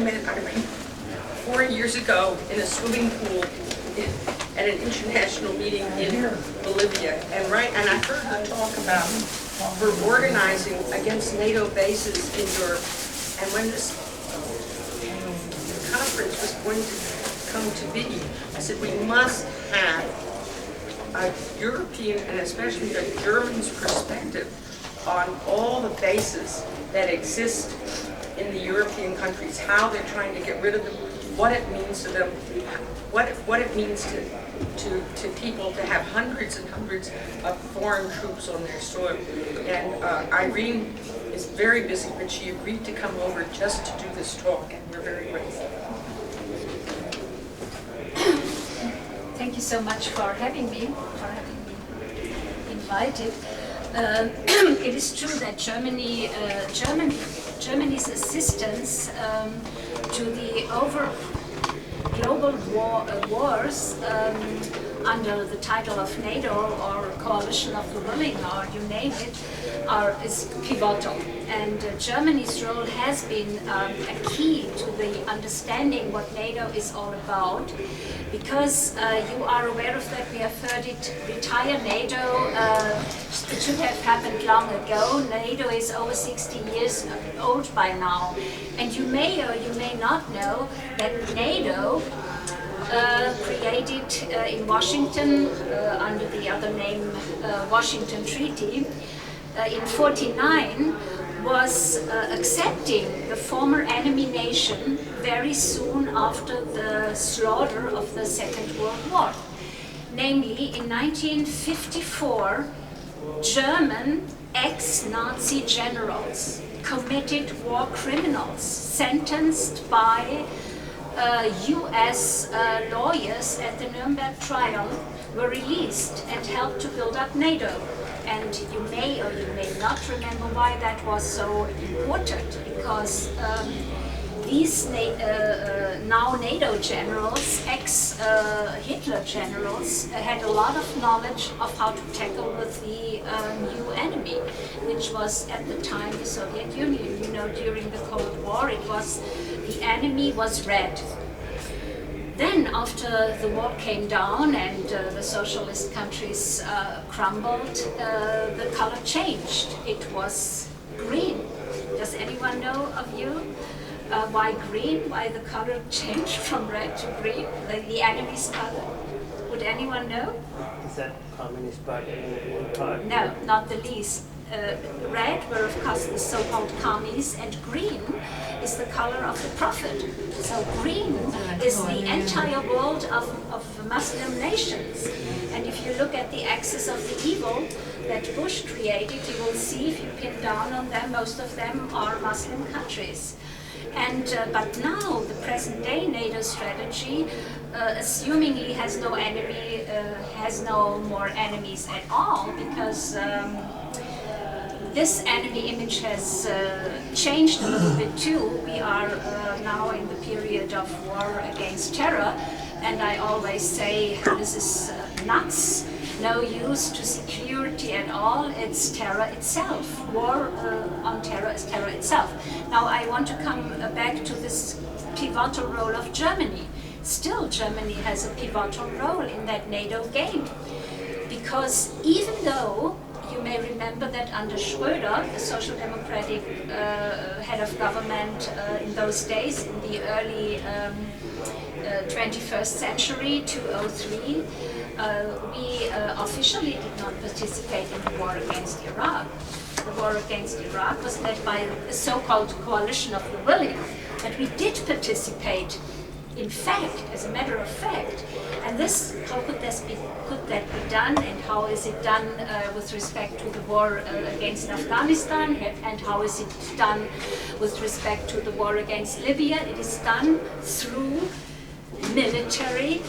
met Irene 4 years ago in a swimming pool at an international meeting in Bolivia, and I heard her talk about her organizing against NATO bases in Europe. And when this conference was going to come to be, I said we must have a European and especially a German's perspective on all the bases that exist in the European countries, how they're trying to get rid of them, what it means to them, what it means to people to have hundreds and hundreds of foreign troops on their soil. And Irene is very busy, but she agreed to come over just to do this talk, and we're very grateful. Thank you so much for having me invited. It is true that Germany's assistance to the global wars under the title of NATO or Coalition of the Willing, or you name it, is pivotal. And Germany's role has been a key to the understanding what NATO is all about. Because you are aware of that, we have heard it, retire NATO. It should have happened long ago. NATO is over 60 years old by now. And you may or you may not know that NATO created in Washington, under the other name Washington Treaty, in '49, was accepting the former enemy nation very soon after the slaughter of the Second World War. Namely, in 1954, German ex-Nazi generals, committed war criminals, sentenced by US lawyers at the Nuremberg trial, were released and helped to build up NATO. And you may or you may not remember why that was so important, because these now NATO generals, ex-Hitler generals, had a lot of knowledge of how to tackle with the new enemy, which was at the time the Soviet Union. You know, during the Cold War, the enemy was red. Then, after the wall came down and the socialist countries crumbled, the color changed. It was green. Does anyone know of you why green? Why the color changed from red to green? The enemy's color? Would anyone know? Is that Communist Party part? No, not the least. Red were of course the so-called commies, and green is the color of the prophet. So green is the entire world of Muslim nations. And if you look at the axis of the evil that Bush created, you will see, if you pin down on them, most of them are Muslim countries. And but now the present-day NATO strategy, assumingly has no enemy, has no more enemies at all, because this enemy image has changed a little bit too. We are now in the period of war against terror, and I always say this is nuts. No use to security at all, it's terror itself. War on terror is terror itself. Now I want to come back to this pivotal role of Germany. Still, Germany has a pivotal role in that NATO game. Because even though you may remember that under Schröder, the Social Democratic head of government in those days, in the early 21st century, 2003, we officially did not participate in the war against Iraq. The war against Iraq was led by the so-called Coalition of the Willing, but we did participate, in fact, as a matter of fact. And this, how could that be done, and how is it done with respect to the war against Afghanistan, and how is it done with respect to the war against Libya? It is done through military,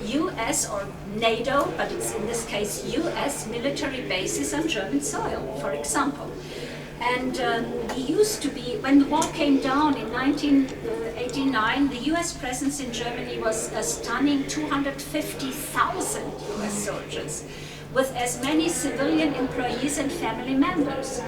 US or NATO, but it's in this case US military bases on German soil, for example. And we used to be, when the war came down in 1989, the US presence in Germany was a stunning 250,000 US soldiers, with as many civilian employees and family members.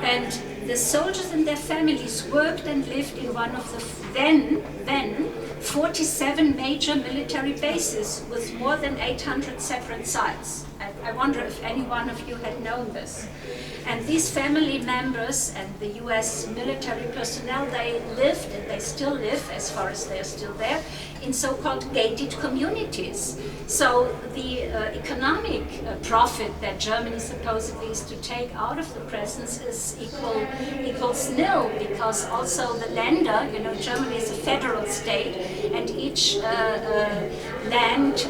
And the soldiers and their families worked and lived in one of the then 47 major military bases with more than 800 separate sites. I wonder if any one of you had known this. And these family members and the US military personnel, they lived, and they still live, as far as they're still there, in so-called gated communities. So the economic profit that Germany supposedly is to take out of the presence is equals nil, because also the Länder, you know, Germany is a federal state, and each land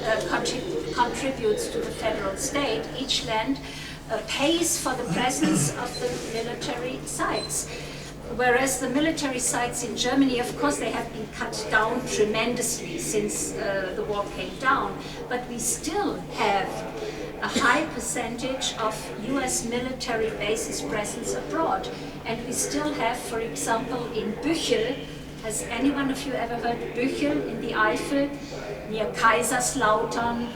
contributes to the federal state. Each land pays for the presence of the military sites. Whereas the military sites in Germany, of course, they have been cut down tremendously since the war came down, but we still have a high percentage of US military bases presence abroad. And we still have, for example, in Büchel, has any one of you ever heard Büchel in the Eifel, near Kaiserslautern,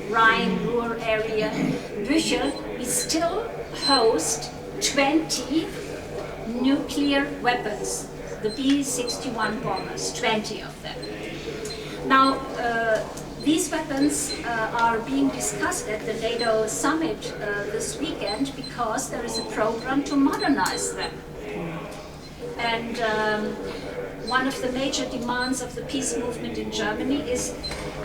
Rhine-Ruhr area? Büchel, we still host 20 nuclear weapons, the B-61 bombers, 20 of them. Now, these weapons are being discussed at the NATO summit this weekend because there is a program to modernize them. And one of the major demands of the peace movement in Germany is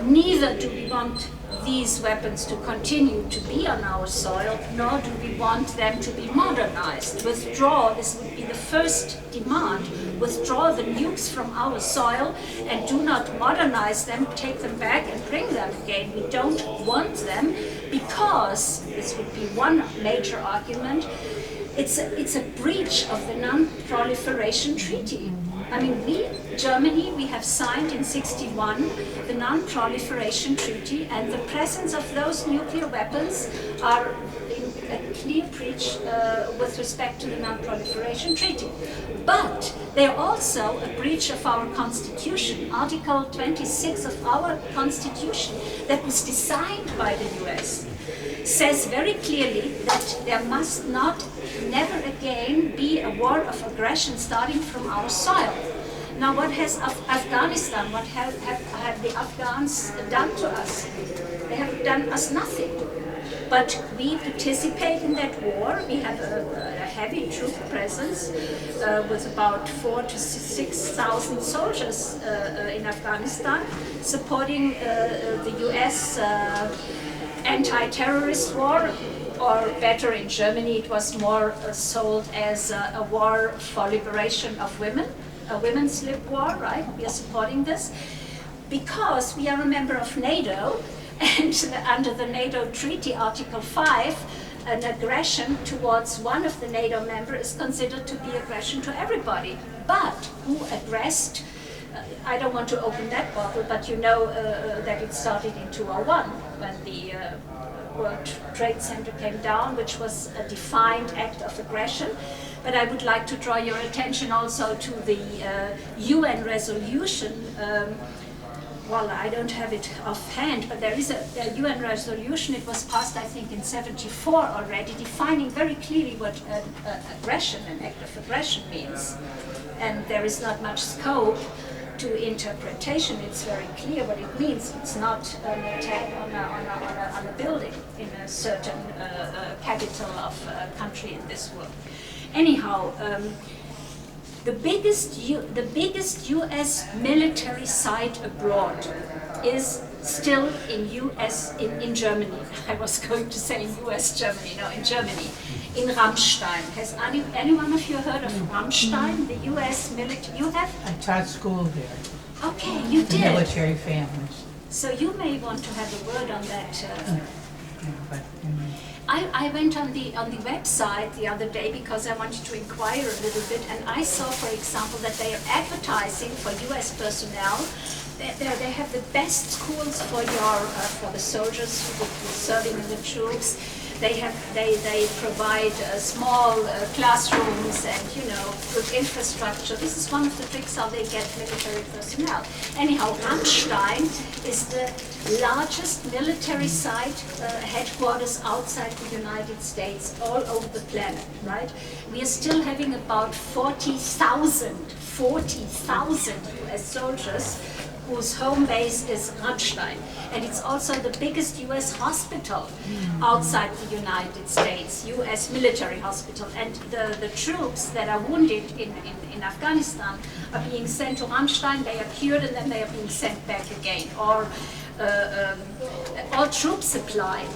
neither do we want these weapons to continue to be on our soil, nor do we want them to be modernized. Withdraw, this would be the first demand, withdraw the nukes from our soil and do not modernize them, take them back and bring them again. We don't want them because, this would be one major argument, it's a breach of the Non-Proliferation Treaty. I mean, Germany, we have signed in '61 the Non-Proliferation Treaty, and the presence of those nuclear weapons are in a clear breach with respect to the Non-Proliferation Treaty. But they're also a breach of our Constitution. Article 26 of our Constitution, that was designed by the US, says very clearly that there must never again be a war of aggression starting from our soil. Now, what has Afghanistan, what have the Afghans done to us? They have done us nothing. But we participate in that war. We have a heavy troop presence with about 4,000 to 6,000 soldiers in Afghanistan, supporting the US anti-terrorist war, or better, in Germany it was more sold as a war for liberation of women, a women's lib war, right? We are supporting this because we are a member of NATO, and under the NATO Treaty, Article 5, an aggression towards one of the NATO members is considered to be aggression to everybody. But who aggressed? I don't want to open that bottle, but you know that it started in 2001 when the World Trade Center came down, which was a defined act of aggression. But I would like to draw your attention also to the UN resolution. Well, I don't have it offhand, but there is a UN resolution. It was passed, I think, in '74 already, defining very clearly what aggression, an act of aggression, means. And there is not much scope to interpretation. It's very clear what it means. It's not an attack on a building in a certain capital of a country in this world. Anyhow, the biggest US military site abroad is still in Germany. I was going to say in US Germany, no, in Germany, in Ramstein. Has any one of you heard of Ramstein, the US military? You have? I taught school there. Okay, you did. Military families. So you may want to have a word on that. But I went on the website the other day because I wanted to inquire a little bit, and I saw, for example, that they are advertising for US personnel. They have the best schools for the soldiers who are serving in the troops. they provide small classrooms and, you know, good infrastructure. This is one of the tricks how they get military personnel. Anyhow, Ramstein is the largest military site, headquarters outside the United States, all over the planet, right? We are still having about 40,000 US soldiers whose home base is Ramstein. And it's also the biggest US hospital outside the United States, US military hospital. And the troops that are wounded in Afghanistan are being sent to Ramstein, they are cured, and then they are being sent back again. Or all troop supply,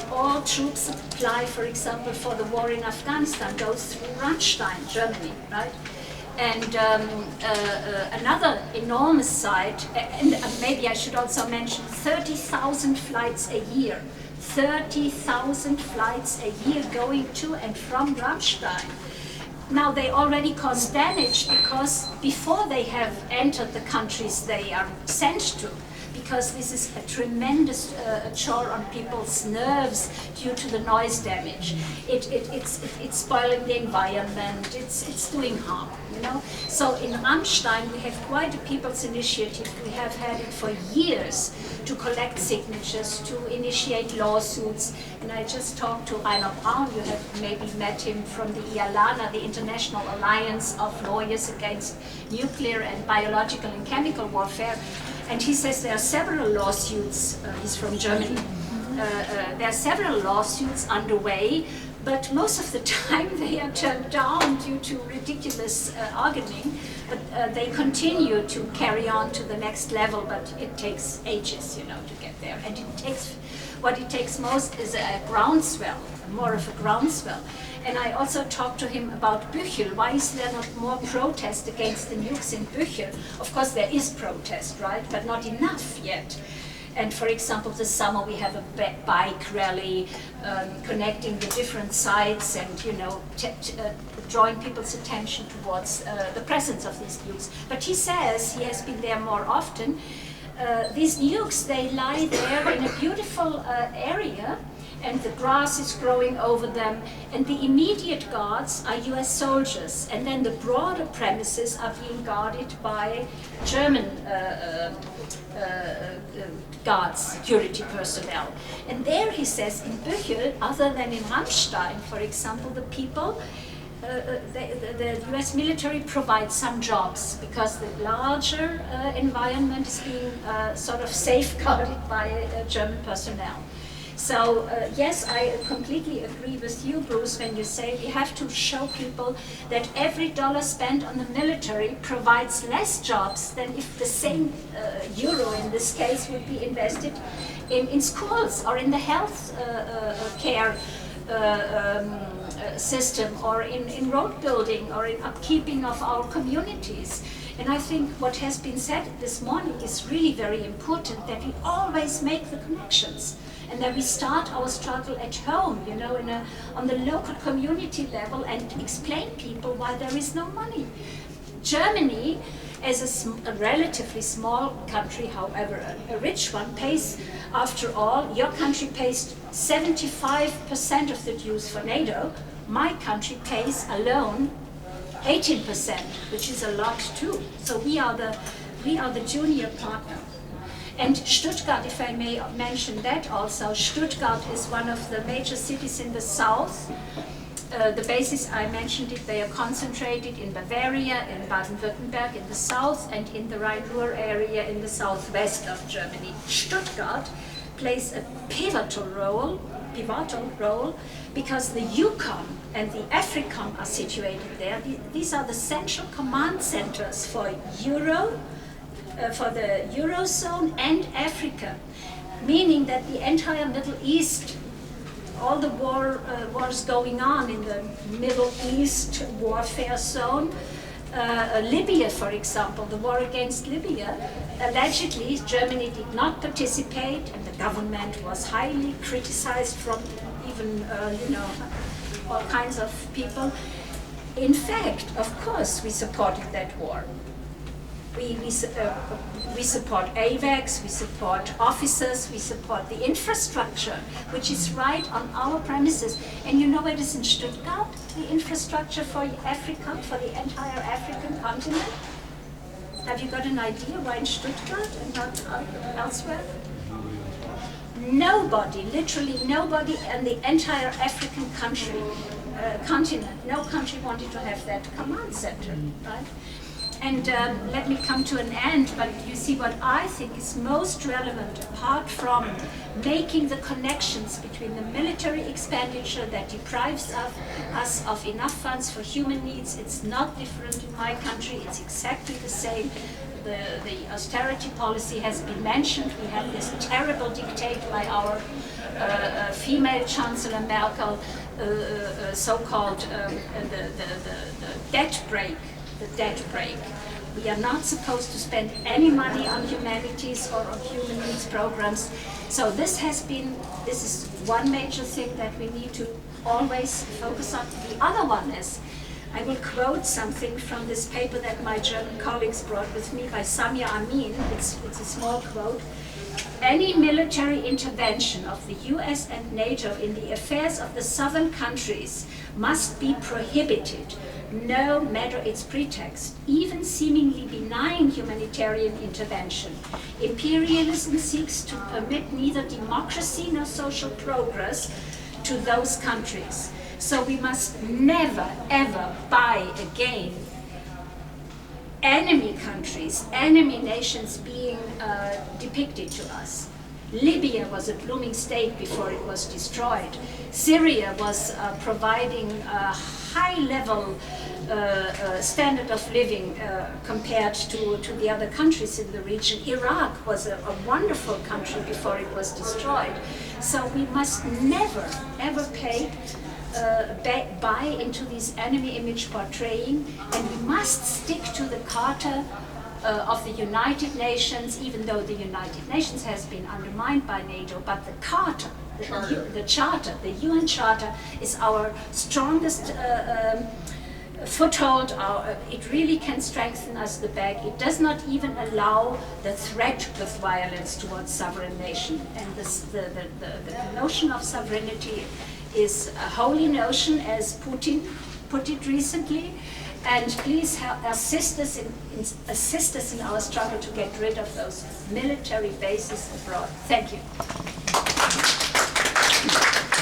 for example, for the war in Afghanistan goes through Ramstein, Germany, right? And another enormous site, and maybe I should also mention 30,000 flights a year. 30,000 flights a year going to and from Ramstein. Now they already cause damage because before they have entered the countries they are sent to, because this is a tremendous chore on people's nerves due to the noise damage. It's spoiling the environment, it's doing harm, you know. So in Ramstein we have quite a people's initiative. We have had it for years to collect signatures, to initiate lawsuits. And I just talked to Rainer Braun, you have maybe met him from the IALANA, the International Alliance of Lawyers Against Nuclear and Biological and Chemical Warfare. And he says there are several lawsuits, he's from Germany, there are several lawsuits underway, but most of the time they are turned down due to ridiculous arguing, but they continue to carry on to the next level, but it takes ages, you know, to get there. And what it takes most is a groundswell, more of a groundswell. And I also talked to him about Büchel. Why is there not more protest against the nukes in Büchel? Of course there is protest, right? But not enough yet. And for example, this summer we have a bike rally connecting the different sites and, you know, drawing people's attention towards the presence of these nukes. But he says, he has been there more often, these nukes, they lie there in a beautiful area, and the grass is growing over them, and the immediate guards are US soldiers, and then the broader premises are being guarded by German guards, security personnel. And there, he says, in Büchel, other than in Ramstein, for example, the people, the US military provides some jobs because the larger environment is being sort of safeguarded by German personnel. So yes, I completely agree with you, Bruce, when you say we have to show people that every dollar spent on the military provides less jobs than if the same euro, in this case, would be invested in schools or in the health care system, or in road building, or in upkeeping of our communities. And I think what has been said this morning is really very important, that we always make the connections, and that we start our struggle at home, you know, on the local community level, and explain people why there is no money. Germany, as a relatively small country, however a rich one, pays, after all, your country pays 75% of the dues for NATO. My country pays alone 18%, which is a lot too. So we are the junior partner. And Stuttgart, if I may mention that also, Stuttgart is one of the major cities in the south. The bases, I mentioned it, they are concentrated in Bavaria, in Baden-Württemberg in the south, and in the Rhine-Ruhr area in the southwest of Germany. Stuttgart plays a pivotal role, because the EUCOM and the AFRICOM are situated there. These are the central command centers for the Eurozone and Africa, meaning that the entire Middle East, all the wars going on in the Middle East warfare zone, Libya, for example, the war against Libya, allegedly Germany did not participate, and the government was highly criticized from even, you know, all kinds of people. In fact, of course, we supported that war. We support AVACs, we support officers, we support the infrastructure, which is right on our premises. And you know where it is in Stuttgart, the infrastructure for Africa, for the entire African continent? Have you got an idea why in Stuttgart and not elsewhere? Nobody, literally nobody in the entire African continent, no country wanted to have that command center, right? And let me come to an end, but you see what I think is most relevant, apart from making the connections between the military expenditure that deprives us of enough funds for human needs. It's not different in my country, it's exactly the same. The austerity policy has been mentioned. We have this terrible dictate by our female Chancellor Merkel, so-called the debt break. The debt break. We are not supposed to spend any money on humanities or on human needs programs. So this is one major thing that we need to always focus on. The other one is, I will quote something from this paper that my German colleagues brought with me by Samia Amin. It's a small quote. Any military intervention of the US and NATO in the affairs of the southern countries must be prohibited, no matter its pretext, even seemingly benign humanitarian intervention. Imperialism seeks to permit neither democracy nor social progress to those countries. So we must never, ever buy again enemy countries, enemy nations being depicted to us. Libya was a blooming state before it was destroyed. Syria was providing a high-level standard of living compared to the other countries in the region. Iraq was a wonderful country before it was destroyed. So we must never, ever buy into this enemy image portraying, and we must stick to the Charter of the United Nations, even though the United Nations has been undermined by NATO, but the Charter, the UN Charter is our strongest foothold. It really can strengthen us the back. It does not even allow the threat with violence towards sovereign nation. And the notion of sovereignty is a holy notion, as Putin put it recently. And please assist us in our struggle to get rid of those military bases abroad. Thank you.